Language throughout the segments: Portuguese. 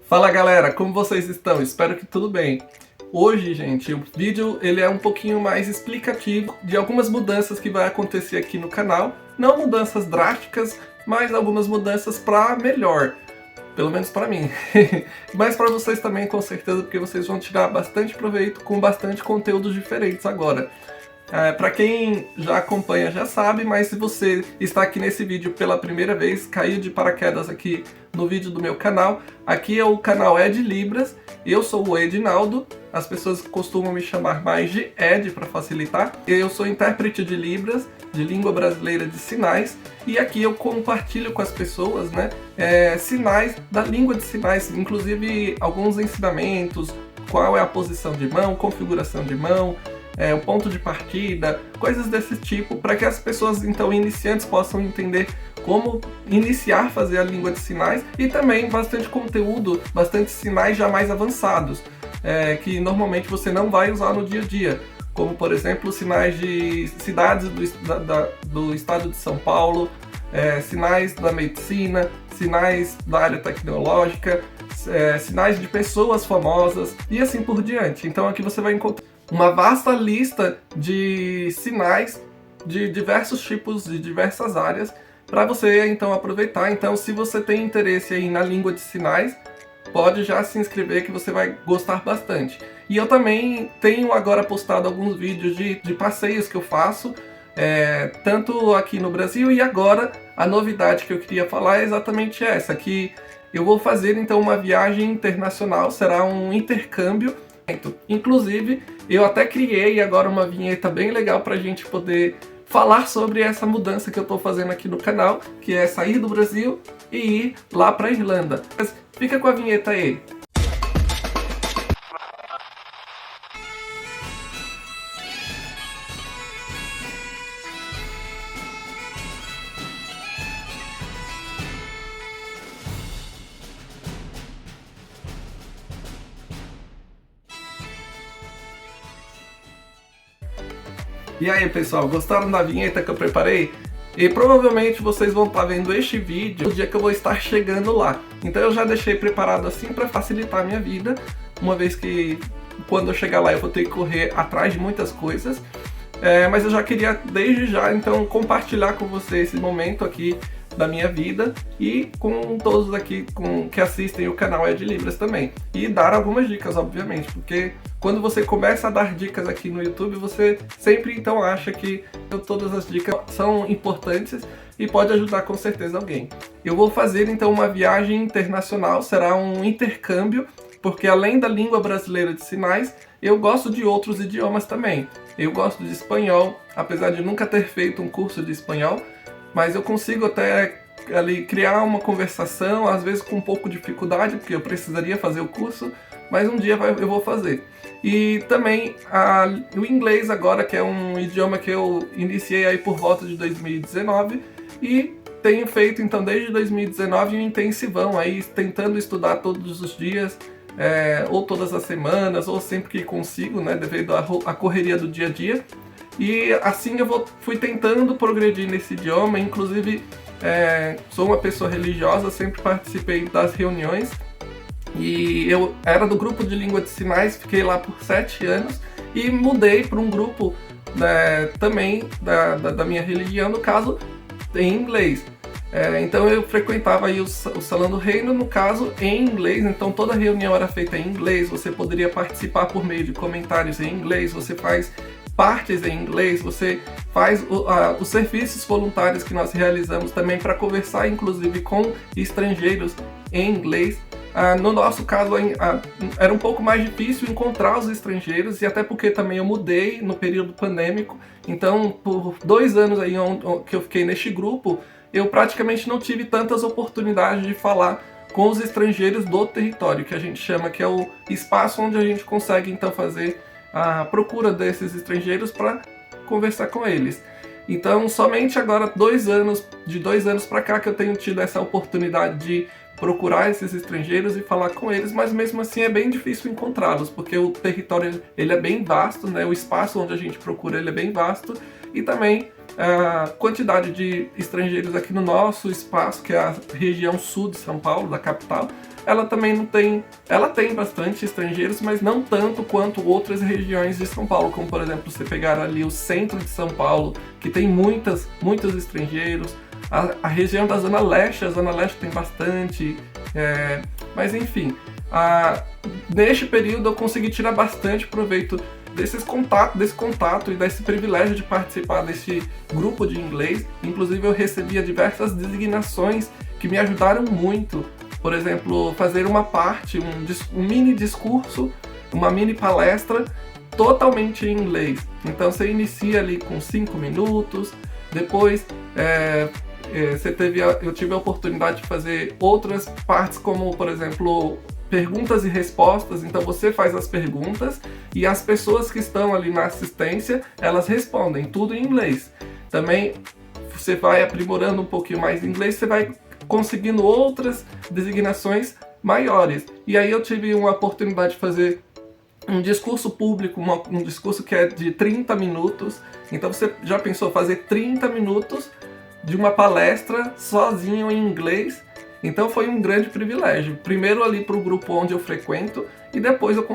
Fala galera, como vocês estão? Espero que tudo bem. Hoje, gente, o vídeo ele é um pouquinho mais explicativo de algumas mudanças que vai acontecer aqui no canal. Não mudanças drásticas, mas algumas mudanças para melhor. Pelo menos para mim. Mas para vocês também, com certeza, porque vocês vão tirar bastante proveito com bastante conteúdos diferentes agora. Para quem já acompanha já sabe, mas se você está aqui nesse vídeo pela primeira vez, caiu de paraquedas aqui no vídeo do meu canal, aqui é o canal Ed Libras, eu sou o Edinaldo, as pessoas costumam me chamar mais de Ed para facilitar. Eu sou intérprete de Libras, de língua brasileira de sinais, e aqui eu compartilho com as pessoas, né, sinais da língua de sinais, inclusive alguns ensinamentos, qual é a posição de mão, configuração de mão, o ponto de partida, coisas desse tipo, para que as pessoas então iniciantes possam entender como iniciar a fazer a língua de sinais, e também bastante conteúdo, bastante sinais já mais avançados, que normalmente você não vai usar no dia a dia, como por exemplo sinais de cidades do estado de São Paulo, sinais da medicina, sinais da área tecnológica, sinais de pessoas famosas e assim por diante. Então aqui você vai encontrar uma vasta lista de sinais de diversos tipos, de diversas áreas, para você então aproveitar. Então, se você tem interesse aí na língua de sinais, pode já se inscrever que você vai gostar bastante. E eu também tenho agora postado alguns vídeos de passeios que eu faço, tanto aqui no Brasil, e agora a novidade que eu queria falar é exatamente essa, que eu vou fazer então uma viagem internacional, será um intercâmbio. Inclusive, eu até criei agora uma vinheta bem legal para a gente poder falar sobre essa mudança que eu estou fazendo aqui no canal, que é sair do Brasil e ir lá para a Irlanda. Mas fica com a vinheta aí. E aí pessoal, gostaram da vinheta que eu preparei? E provavelmente vocês vão estar vendo este vídeo no dia que eu vou estar chegando lá. Então eu já deixei preparado assim para facilitar a minha vida, uma vez que quando eu chegar lá eu vou ter que correr atrás de muitas coisas. Mas eu já queria desde já então compartilhar com vocês esse momento aqui da minha vida e com todos aqui que assistem o canal Ed Libras também. E dar algumas dicas, obviamente, porque quando você começa a dar dicas aqui no YouTube, você sempre então acha que todas as dicas são importantes e pode ajudar com certeza alguém. Eu vou fazer então uma viagem internacional, será um intercâmbio, porque além da língua brasileira de sinais, eu gosto de outros idiomas também. Eu gosto de espanhol, apesar de nunca ter feito um curso de espanhol, mas eu consigo até ali criar uma conversação, às vezes com um pouco de dificuldade, porque eu precisaria fazer o curso, mas um dia eu vou fazer. E também o inglês agora, que é um idioma que eu iniciei aí por volta de 2019, e tenho feito então desde 2019 um intensivão aí, tentando estudar todos os dias, ou todas as semanas, ou sempre que consigo, né, devido à correria do dia a dia. E assim eu fui tentando progredir nesse idioma, inclusive sou uma pessoa religiosa, sempre participei das reuniões, e eu era do grupo de língua de sinais, fiquei lá por 7 anos, e mudei para um grupo também da minha religião, no caso, em inglês. Então eu frequentava aí o Salão do Reino, no caso, em inglês, então toda reunião era feita em inglês, você poderia participar por meio de comentários em inglês, você faz partes em inglês, você faz os serviços voluntários que nós realizamos também para conversar inclusive com estrangeiros em inglês. No nosso caso era um pouco mais difícil encontrar os estrangeiros, e até porque também eu mudei no período pandêmico, então por 2 anos aí que eu fiquei neste grupo, eu praticamente não tive tantas oportunidades de falar com os estrangeiros do território, que a gente chama, que é o espaço onde a gente consegue então fazer a procura desses estrangeiros para conversar com eles. Então somente agora de 2 anos para cá que eu tenho tido essa oportunidade de procurar esses estrangeiros e falar com eles, mas mesmo assim é bem difícil encontrá-los, porque o território ele é bem vasto, né? O espaço onde a gente procura ele é bem vasto, e também a quantidade de estrangeiros aqui no nosso espaço, que é a região sul de São Paulo, da capital, ela também não tem, ela tem bastante estrangeiros, mas não tanto quanto outras regiões de São Paulo, como por exemplo, você pegar ali o centro de São Paulo, que tem muitos estrangeiros, a região da Zona Leste, a Zona Leste tem bastante, mas enfim, neste período eu consegui tirar bastante proveito desse contato e desse privilégio de participar desse grupo de inglês. Inclusive eu recebia diversas designações que me ajudaram muito. Por exemplo, fazer uma parte, um mini discurso, uma mini palestra totalmente em inglês. Então você inicia ali com 5 minutos, depois eu tive a oportunidade de fazer outras partes, como por exemplo perguntas e respostas. Então você faz as perguntas e as pessoas que estão ali na assistência, elas respondem tudo em inglês. Também você vai aprimorando um pouquinho mais em inglês, você vai conseguindo outras designações maiores. E aí eu tive uma oportunidade de fazer um discurso público, um discurso que é de 30 minutos. Então você já pensou fazer 30 minutos de uma palestra sozinho em inglês? Então foi um grande privilégio. Primeiro ali para o grupo onde eu frequento, e depois eu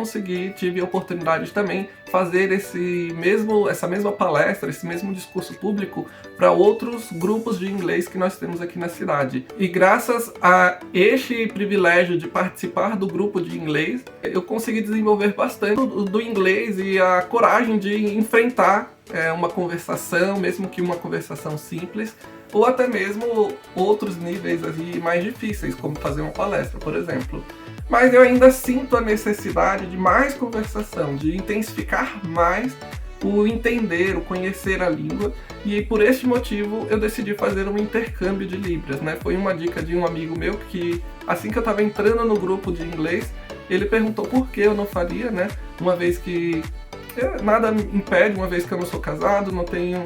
tive a oportunidade de também fazer essa mesma palestra, esse mesmo discurso público para outros grupos de inglês que nós temos aqui na cidade. E graças a este privilégio de participar do grupo de inglês, eu consegui desenvolver bastante do inglês e a coragem de enfrentar uma conversação, mesmo que uma conversação simples, ou até mesmo outros níveis assim, mais difíceis, como fazer uma palestra, por exemplo. Mas eu ainda sinto a necessidade de mais conversação, de intensificar mais o entender, o conhecer a língua, e por este motivo eu decidi fazer um intercâmbio de Libras, né? Foi uma dica de um amigo meu que, assim que eu estava entrando no grupo de inglês, ele perguntou por que eu não faria, né? Uma vez que nada me impede, uma vez que eu não sou casado, não tenho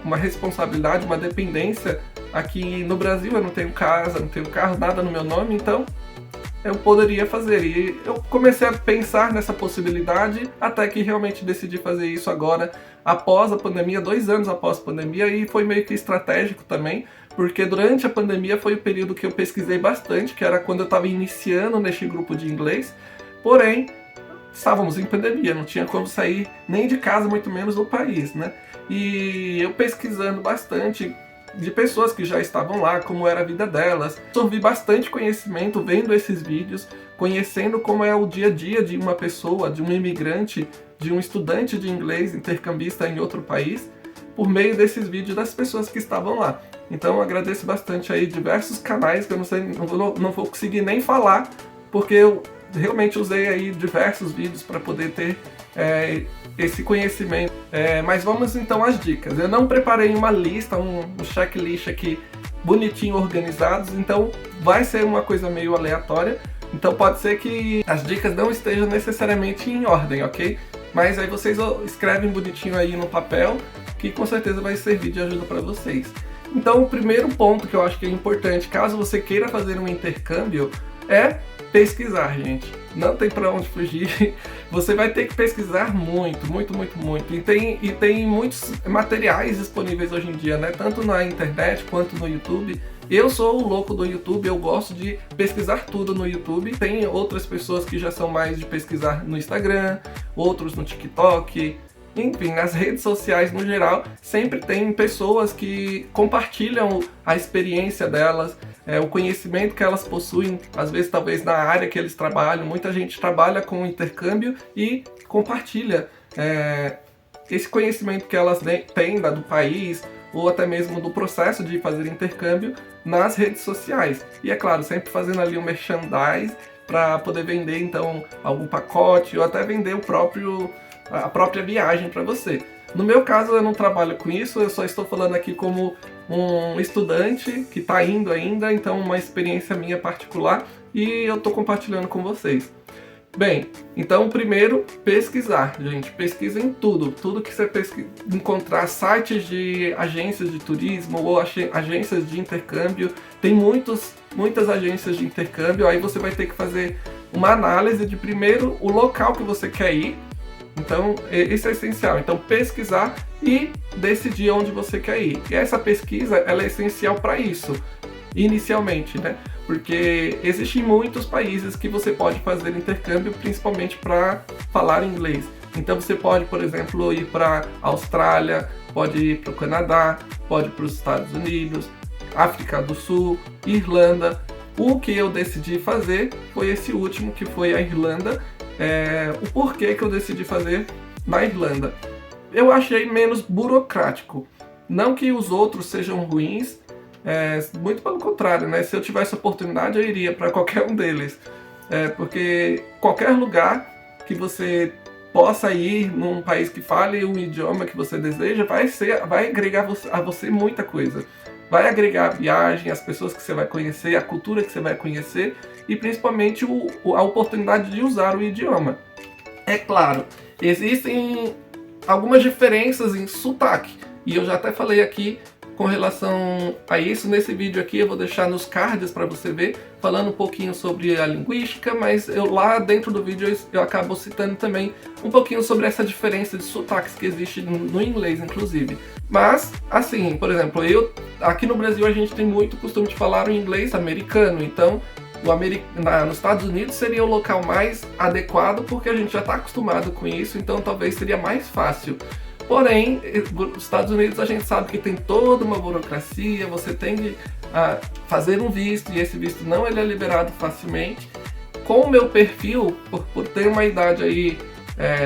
uma responsabilidade, uma dependência. Aqui no Brasil eu não tenho casa, não tenho carro, nada no meu nome, então eu poderia fazer. E eu comecei a pensar nessa possibilidade até que realmente decidi fazer isso agora, após a pandemia, 2 anos após a pandemia, e foi meio que estratégico também, porque durante a pandemia foi o período que eu pesquisei bastante, que era quando eu estava iniciando neste grupo de inglês, porém estávamos em pandemia, não tinha como sair nem de casa, muito menos do país, né? E eu pesquisando bastante de pessoas que já estavam lá, como era a vida delas, absorvi bastante conhecimento vendo esses vídeos, conhecendo como é o dia a dia de uma pessoa, de um imigrante, de um estudante de inglês intercambista em outro país, por meio desses vídeos das pessoas que estavam lá. Então eu agradeço bastante aí diversos canais que eu não vou conseguir nem falar, porque eu realmente usei aí diversos vídeos para poder ter esse conhecimento. Mas vamos então às dicas. Eu não preparei uma lista, um checklist aqui bonitinho, organizados, então vai ser uma coisa meio aleatória. Então pode ser que as dicas não estejam necessariamente em ordem, ok? Mas aí vocês escrevem bonitinho aí no papel, que com certeza vai servir de ajuda para vocês. Então o primeiro ponto que eu acho que é importante, caso você queira fazer um intercâmbio, é pesquisar, gente. Não tem pra onde fugir. Você vai ter que pesquisar muito, muito, muito, muito. E tem muitos materiais disponíveis hoje em dia, né? Tanto na internet quanto no YouTube. Eu sou o louco do YouTube, eu gosto de pesquisar tudo no YouTube. Tem outras pessoas que já são mais de pesquisar no Instagram, outros no TikTok. Enfim, nas redes sociais no geral, sempre tem pessoas que compartilham a experiência delas, o conhecimento que elas possuem, às vezes talvez na área que eles trabalham. Muita gente trabalha com intercâmbio e compartilha esse conhecimento que elas têm do país, ou até mesmo do processo de fazer intercâmbio nas redes sociais. E é claro, sempre fazendo ali um merchandise para poder vender então algum pacote, ou até vender a própria viagem para você. No meu caso eu não trabalho com isso, eu só estou falando aqui como um estudante que está indo ainda, então uma experiência minha particular, e eu estou compartilhando com vocês. Bem, então primeiro, pesquisar, gente. Pesquisem tudo que você encontrar, sites de agências de turismo ou agências de intercâmbio. Tem muitas agências de intercâmbio, aí você vai ter que fazer uma análise de primeiro o local que você quer ir, Então, isso é essencial. Então, pesquisar e decidir onde você quer ir. E essa pesquisa, ela é essencial para isso, inicialmente, né? Porque existem muitos países que você pode fazer intercâmbio, principalmente para falar inglês. Então, você pode, por exemplo, ir para a Austrália, pode ir para o Canadá, pode ir para os Estados Unidos, África do Sul, Irlanda. O que eu decidi fazer foi esse último, que foi a Irlanda. O porquê que eu decidi fazer na Irlanda. Eu achei menos burocrático. Não que os outros sejam ruins, muito pelo contrário, né? Se eu tivesse oportunidade, eu iria para qualquer um deles. Porque qualquer lugar que você possa ir num país que fale um idioma que você deseja, vai agregar a você muita coisa. Vai agregar a viagem, as pessoas que você vai conhecer, a cultura que você vai conhecer e principalmente a oportunidade de usar o idioma. É claro, existem algumas diferenças em sotaque e eu já até falei aqui com relação a isso. Nesse vídeo aqui eu vou deixar nos cards para você ver, falando um pouquinho sobre a linguística, mas lá dentro do vídeo eu acabo citando também um pouquinho sobre essa diferença de sotaques que existe no inglês, inclusive. Mas, assim, por exemplo, aqui no Brasil a gente tem muito costume de falar o inglês americano, então nos Estados Unidos seria o local mais adequado porque a gente já está acostumado com isso, então talvez seria mais fácil. Porém, os Estados Unidos a gente sabe que tem toda uma burocracia, você tem de fazer um visto e esse visto não ele é liberado facilmente. Com o meu perfil, por ter uma idade aí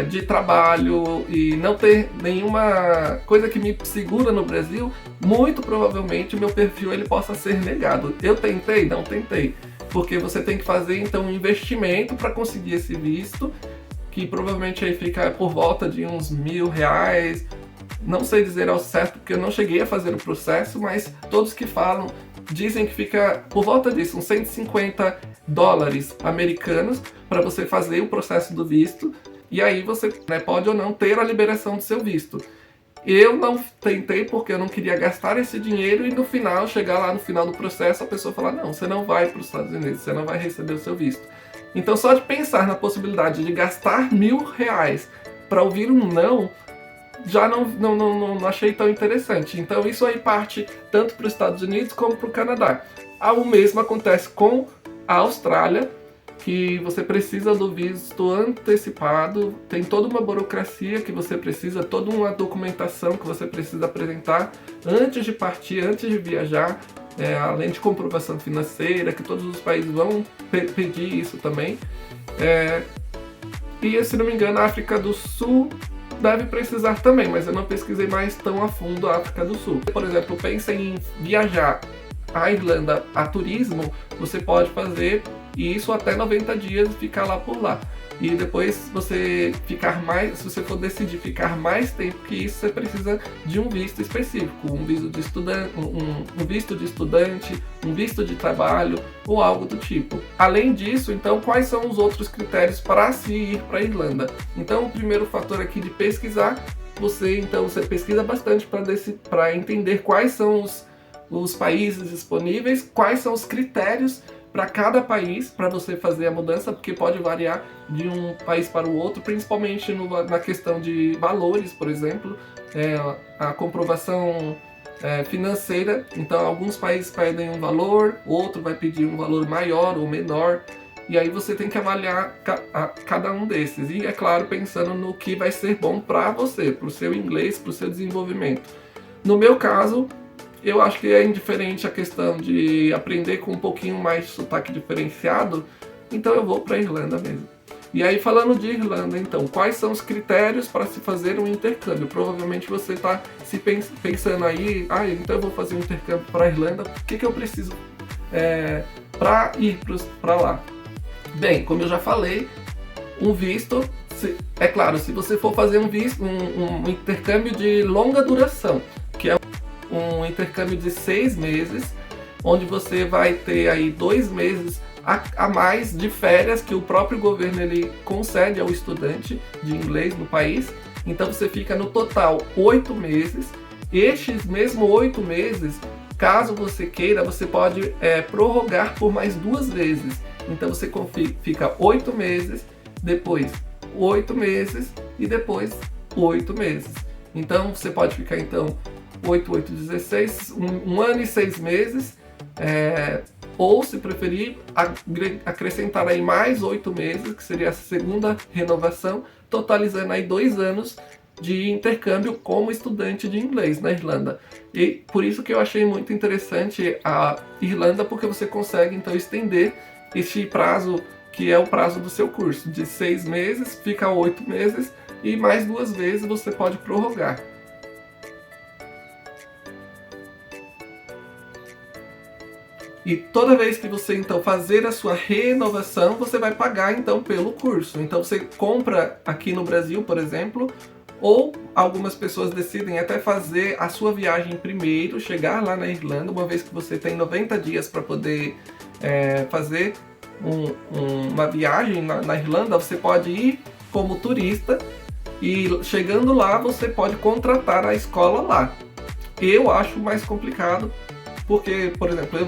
de trabalho e não ter nenhuma coisa que me segura no Brasil, muito provavelmente o meu perfil ele possa ser negado. Eu tentei? Não tentei. Porque você tem que fazer então um investimento para conseguir esse visto, que provavelmente aí fica por volta de uns R$1.000, não sei dizer ao certo porque eu não cheguei a fazer o processo, mas todos que falam dizem que fica por volta disso, uns $150 americanos para você fazer o processo do visto, e aí você pode ou não ter a liberação do seu visto. Eu não tentei porque eu não queria gastar esse dinheiro e no final, chegar lá no final do processo, a pessoa falar, não, você não vai para os Estados Unidos, você não vai receber o seu visto. Então só de pensar na possibilidade de gastar R$1.000 para ouvir um não, já não achei tão interessante. Então isso aí parte tanto para os Estados Unidos como para o Canadá. O mesmo acontece com a Austrália, que você precisa do visto antecipado, tem toda uma burocracia que você precisa, toda uma documentação que você precisa apresentar antes de partir, antes de viajar. Além de comprovação financeira, que todos os países vão pedir isso também. E se não me engano, a África do Sul deve precisar também, mas eu não pesquisei mais tão a fundo a África do Sul. Por exemplo, pensa em viajar à Irlanda a turismo, você pode fazer isso até 90 dias e ficar lá por lá. E depois se você for decidir ficar mais tempo que isso, você precisa de um visto específico, um visto de estudante, um visto de estudante, um visto de trabalho ou algo do tipo. Além disso, então, quais são os outros critérios para se ir para a Irlanda? Então, o primeiro fator aqui de pesquisar, você pesquisa bastante para entender quais são os países disponíveis, quais são os critérios para cada país, para você fazer a mudança, porque pode variar de um país para o outro, principalmente na questão de valores, por exemplo, a comprovação financeira. Então, alguns países pedem um valor, outro vai pedir um valor maior ou menor, e aí você tem que avaliar cada um desses. E, é claro, pensando no que vai ser bom para você, para o seu inglês, para o seu desenvolvimento. No meu caso, eu acho que é indiferente a questão de aprender com um pouquinho mais de sotaque diferenciado, então eu vou para a Irlanda mesmo. E aí, falando de Irlanda, então, quais são os critérios para se fazer um intercâmbio? Provavelmente você está pensando aí, então eu vou fazer um intercâmbio para a Irlanda, o que eu preciso para ir para lá? Bem, como eu já falei, um visto, é claro, se você for fazer um visto, um intercâmbio de longa duração, que é um intercâmbio de 6 meses, onde você vai ter aí 2 meses a mais de férias que o próprio governo ele concede ao estudante de inglês no país. Então você fica no total 8 meses. Estes mesmo 8 meses, caso você queira, você pode prorrogar por mais 2 vezes. Então você fica 8 meses, depois 8 meses e depois 8 meses. Então você pode ficar então 8, 8, 16, um ano e 6 meses, ou se preferir acrescentar aí mais 8 meses, que seria a segunda renovação, totalizando aí 2 anos de intercâmbio como estudante de inglês na Irlanda. E por isso que eu achei muito interessante a Irlanda, porque você consegue então estender este prazo, que é o prazo do seu curso, de 6 meses, fica 8 meses, e mais 2 vezes você pode prorrogar. E toda vez que você então fazer a sua renovação, você vai pagar então pelo curso. Então você compra aqui no Brasil, por exemplo, ou algumas pessoas decidem até fazer a sua viagem primeiro, chegar lá na Irlanda, uma vez que você tem 90 dias para poder fazer uma viagem na Irlanda. Você pode ir como turista e chegando lá você pode contratar a escola lá. Eu acho mais complicado porque, por exemplo, eu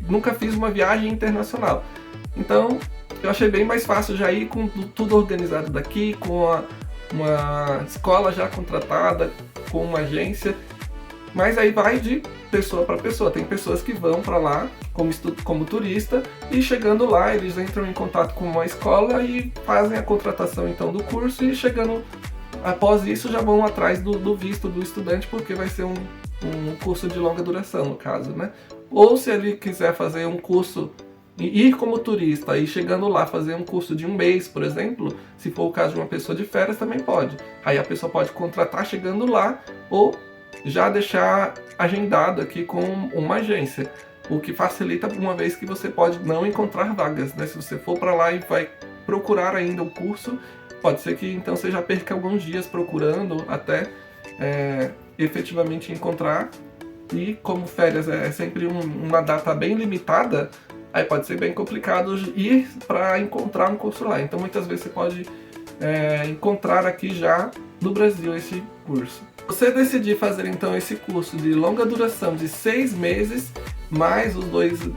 nunca fiz uma viagem internacional. Então eu achei bem mais fácil já ir com tudo organizado daqui, com uma escola já contratada, com uma agência. Mas aí vai de pessoa para pessoa. Tem pessoas que vão para lá como turista e chegando lá eles entram em contato com uma escola e fazem a contratação então do curso, e chegando após isso já vão atrás do visto do estudante, porque vai ser um curso de longa duração no caso, né? Ou se ele quiser fazer um curso e ir como turista e chegando lá fazer um curso de 1 mês, por exemplo, se for o caso de uma pessoa de férias, também pode. Aí a pessoa pode contratar chegando lá ou já deixar agendado aqui com uma agência, o que facilita, uma vez que você pode não encontrar vagas, né? Se você for para lá e vai procurar ainda o curso, pode ser que então você já perca alguns dias procurando até efetivamente encontrar. E como férias é sempre uma data bem limitada, aí pode ser bem complicado ir para encontrar um curso lá. Então muitas vezes você pode encontrar aqui já no Brasil esse curso. Você decidir fazer então esse curso de longa duração de 6 meses, mais os 2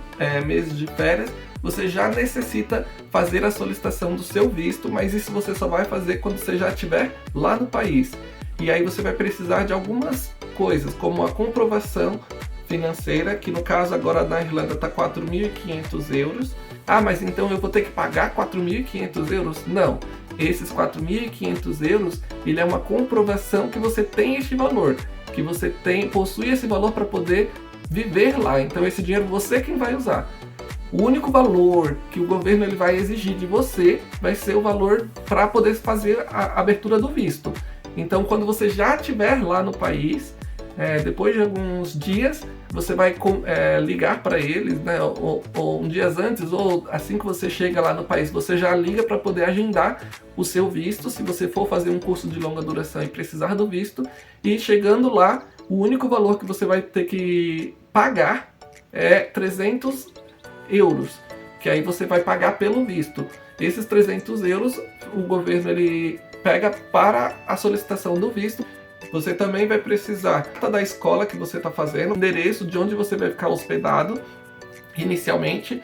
meses de férias, você já necessita fazer a solicitação do seu visto, mas isso você só vai fazer quando você já estiver lá no país. E aí você vai precisar de algumas coisas, como a comprovação financeira, que no caso agora na Irlanda está 4.500 euros. Ah, mas então eu vou ter que pagar 4.500 euros? Não, esses 4.500 euros, ele é uma comprovação que você tem este valor, que você possui esse valor para poder viver lá. Então esse dinheiro você quem vai usar. O único valor que o governo ele vai exigir de você vai ser o valor para poder fazer a abertura do visto. Então quando você já estiver lá no país, depois de alguns dias, você vai ligar para eles, né, ou um dia antes, ou assim que você chega lá no país, você já liga para poder agendar o seu visto, se você for fazer um curso de longa duração e precisar do visto. E chegando lá, o único valor que você vai ter que pagar é 300 euros, que aí você vai pagar pelo visto. Esses 300 euros, o governo ele pega para a solicitação do visto. Você também vai precisar da escola que você está fazendo, o endereço de onde você vai ficar hospedado inicialmente.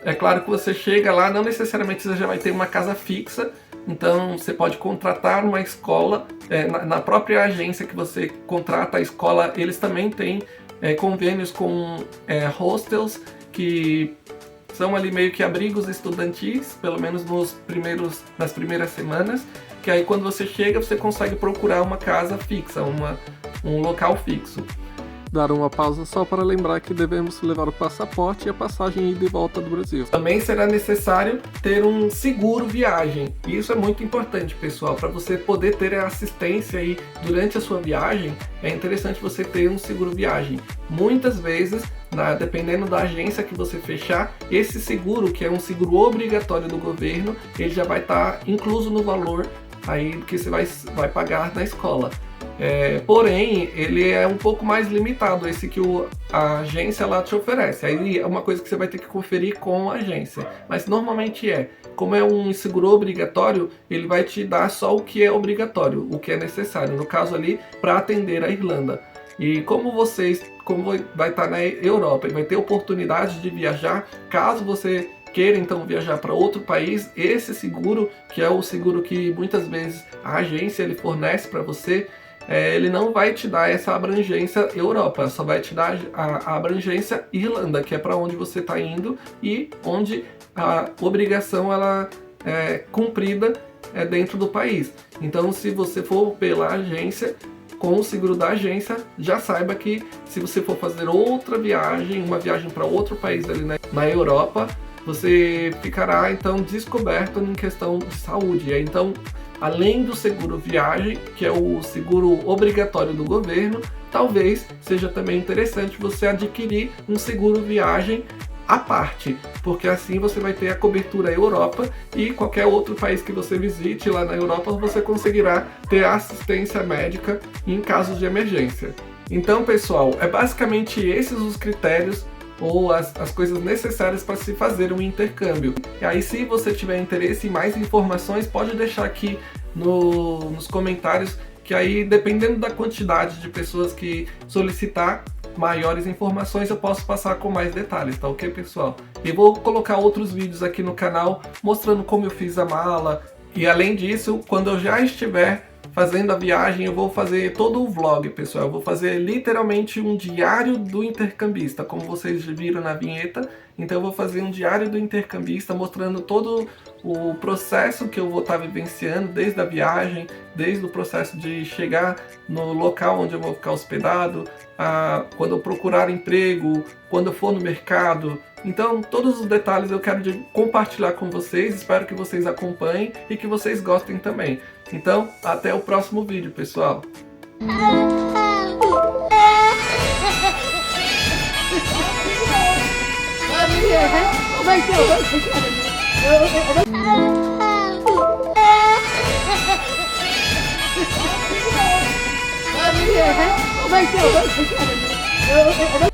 É claro que você chega lá, não necessariamente você já vai ter uma casa fixa, então você pode contratar uma escola, na própria agência que você contrata a escola, eles também têm convênios com hostels, que são ali meio que abrigos estudantis, pelo menos nas primeiras semanas, que aí quando você chega você consegue procurar uma casa fixa, um local fixo. Dar uma pausa só para lembrar que devemos levar o passaporte e a passagem ida e volta do Brasil. Também será necessário ter um seguro viagem. E isso é muito importante, pessoal, para você poder ter a assistência aí durante a sua viagem. É interessante você ter um seguro viagem. Muitas vezes, dependendo da agência que você fechar, esse seguro, que é um seguro obrigatório do governo, ele já vai estar incluso no valor aí que você vai pagar na escola. Porém, ele é um pouco mais limitado, esse que a agência lá te oferece. Aí é uma coisa que você vai ter que conferir com a agência. Mas normalmente como é um seguro obrigatório, ele vai te dar só o que é obrigatório, o que é necessário, no caso ali, para atender a Irlanda. E como vai estar na Europa e vai ter oportunidade de viajar, caso você queira então viajar para outro país, esse seguro, que é o seguro que muitas vezes a agência ele fornece para você, ele não vai te dar essa abrangência Europa, só vai te dar a abrangência Irlanda, que é para onde você está indo e onde a obrigação ela é cumprida dentro do país. Então, se você for pela agência, com o seguro da agência, já saiba que se você for fazer outra viagem, uma viagem para outro país ali na Europa, você ficará então descoberto em questão de saúde. Então, além do seguro viagem, que é o seguro obrigatório do governo, talvez seja também interessante você adquirir um seguro viagem à parte, porque assim você vai ter a cobertura Europa e qualquer outro país que você visite lá na Europa você conseguirá ter assistência médica em casos de emergência. Então, pessoal, é basicamente esses os critérios ou as coisas necessárias para se fazer um intercâmbio. E aí, se você tiver interesse em mais informações, pode deixar aqui nos comentários, que aí, dependendo da quantidade de pessoas que solicitar maiores informações, eu posso passar com mais detalhes, tá ok, pessoal? E vou colocar outros vídeos aqui no canal mostrando como eu fiz a mala. E além disso, quando eu já estiver fazendo a viagem, eu vou fazer todo o vlog, pessoal. Eu vou fazer literalmente um diário do intercambista, como vocês viram na vinheta. Então eu vou fazer um diário do intercambista mostrando todo o processo que eu vou estar vivenciando, desde a viagem, desde o processo de chegar no local onde eu vou ficar hospedado, quando eu procurar emprego, quando eu for no mercado. Então todos os detalhes eu quero compartilhar com vocês, espero que vocês acompanhem e que vocês gostem também. Então, até o próximo vídeo, pessoal! Vai